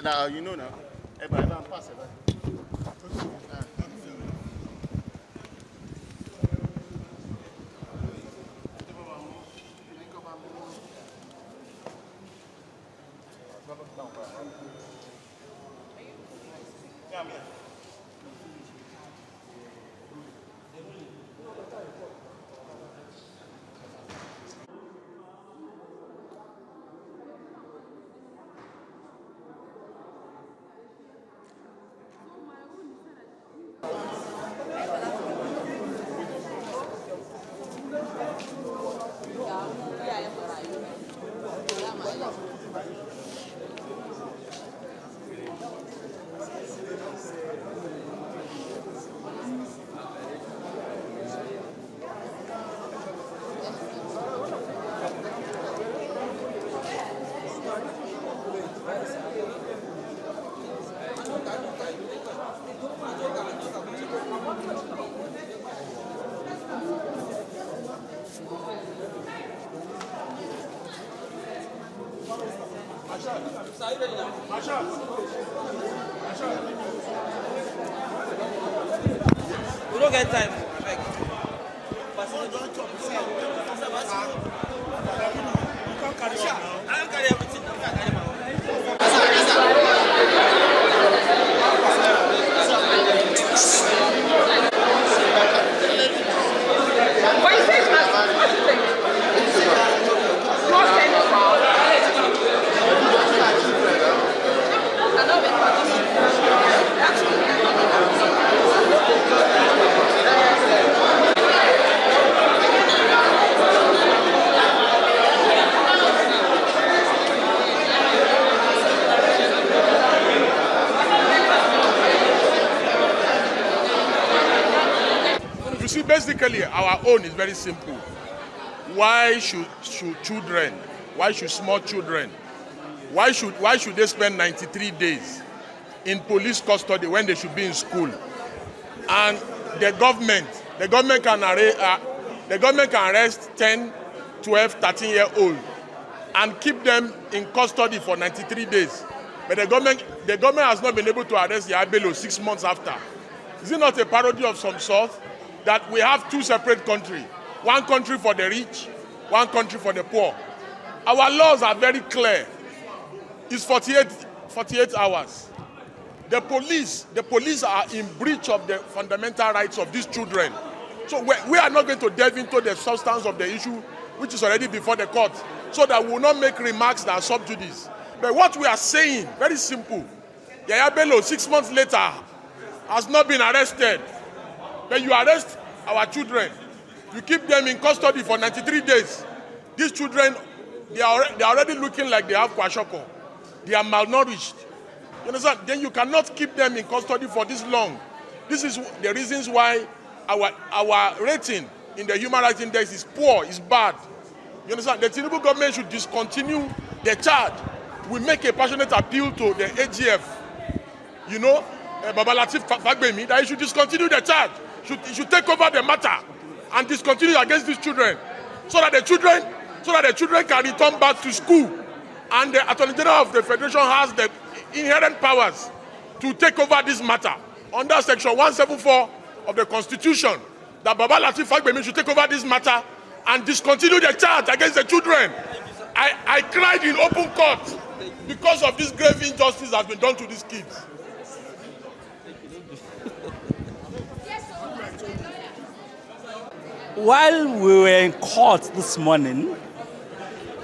Now, you know now. Pass it. We don't get time. I don't carry everything. You see, basically, our own is very simple. Why should children, why should small children, why should they spend 93 days in police custody when they should be in school? And the government can arrest 10, 12, 13-year-old and keep them in custody for 93 days. But the government has not been able to arrest Yabelo 6 months after. Is it not a parody of some sort that we have two separate countries? One country for the rich, one country for the poor. Our laws are very clear. It's 48 hours. The police are in breach of the fundamental rights of these children. So we are not going to delve into the substance of the issue, which is already before the court, so that we will not make remarks that are subject to this. But what we are saying, very simple. Yaya Bello, 6 months later, has not been arrested. But you arrest our children. You keep them in custody for 93 days. These children, they are already looking like they have kwashoko. They are malnourished. You understand? Then you cannot keep them in custody for this long. This is the reasons why our rating in the Human Rights Index is poor, is bad. You understand? The Tinubu government should discontinue the charge. We make a passionate appeal to the AGF, you know, Baba Latif Fagbemi, that he should discontinue the charge. He should take over the matter and discontinue against these children, so that the children can return back to school. And the Attorney General of the Federation has the inherent powers to take over this matter under Section 174 of the Constitution, that Baba Latif Fagbemi should take over this matter and discontinue the charge against the children. I cried in open court because of this grave injustice that has been done to these kids. While we were in court this morning,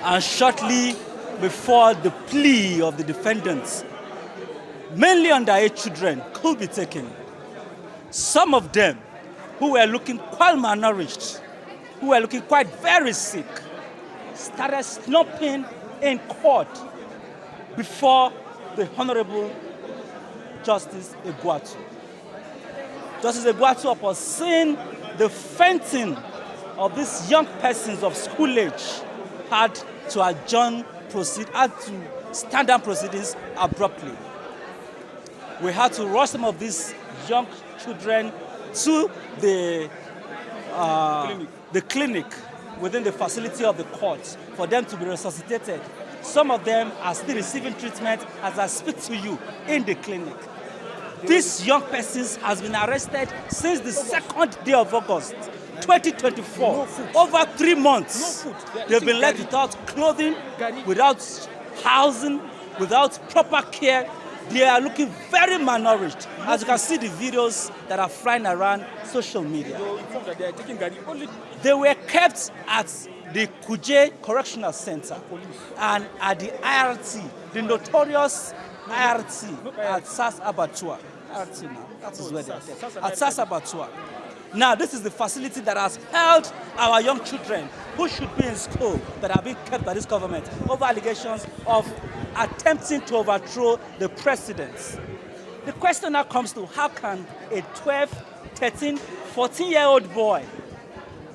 and shortly before the plea of the defendants, mainly underage children, could be taken, some of them who were looking quite malnourished, who were looking quite very sick, started slumping in court before the Honorable Justice Egwatu. Justice Egwatu, upon seeing the fainting of these young persons of school age, had to stand down proceedings abruptly. We had to rush some of these young children to the clinic within the facility of the court for them to be resuscitated Some of them are still receiving treatment as I speak to you in the clinic. These young persons has been arrested since the 2nd day of August, 2024. Over 3 months, they've been left without clothing, without housing, without proper care. They are looking very malnourished. As you can see the videos that are flying around social media. They were kept at the Kuje Correctional Center and at the IRT, the notorious IRT at SAS Abatua. IRT now, that is where they are kept. At SAS Abatua. Now, this is the facility that has held our young children who should be in school that are being kept by this government over allegations of attempting to overthrow the president. The question now comes to how can a 12, 13, 14-year-old boy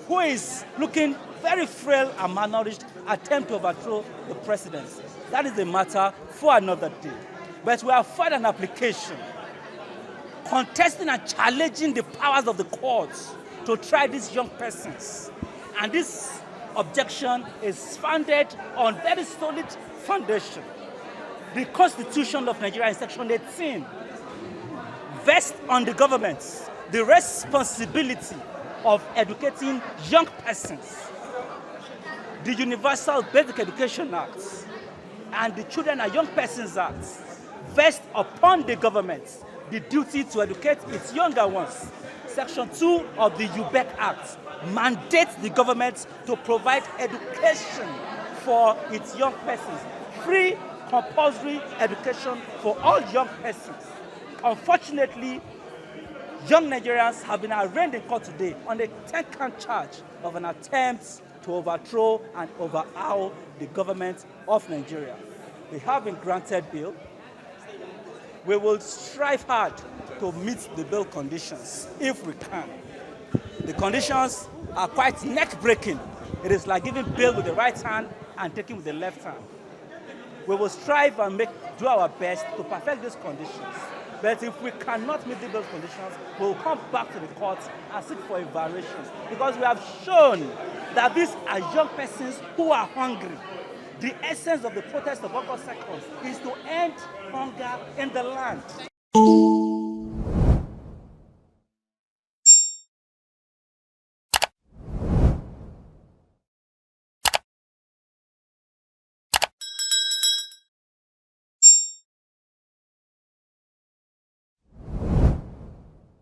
who is looking very frail and malnourished attempt to overthrow the president? That is a matter for another day. But we have filed an application contesting and challenging the powers of the courts to try these young persons. And this objection is founded on very solid foundation. The Constitution of Nigeria in Section 18 vests on the government the responsibility of educating young persons. The Universal Basic Education Act and the Children and Young Persons Act vest upon the government the duty to educate its younger ones. Section 2 of the UBEC Act mandates the government to provide education for its young persons, free compulsory education for all young persons. Unfortunately, young Nigerians have been arraigned in court today on a 10-count charge of an attempt to overthrow and overhaul the government of Nigeria. They have been granted bail. We will strive hard to meet the bail conditions if we can. The conditions are quite neck-breaking. It is like giving bail with the right hand and taking with the left hand. We will strive and do our best to perfect these conditions. But if we cannot meet those conditions, we will come back to the courts and seek for a variation. Because we have shown that these are young persons who are hungry. The essence of the protest of August 2nd is to end hunger in the land.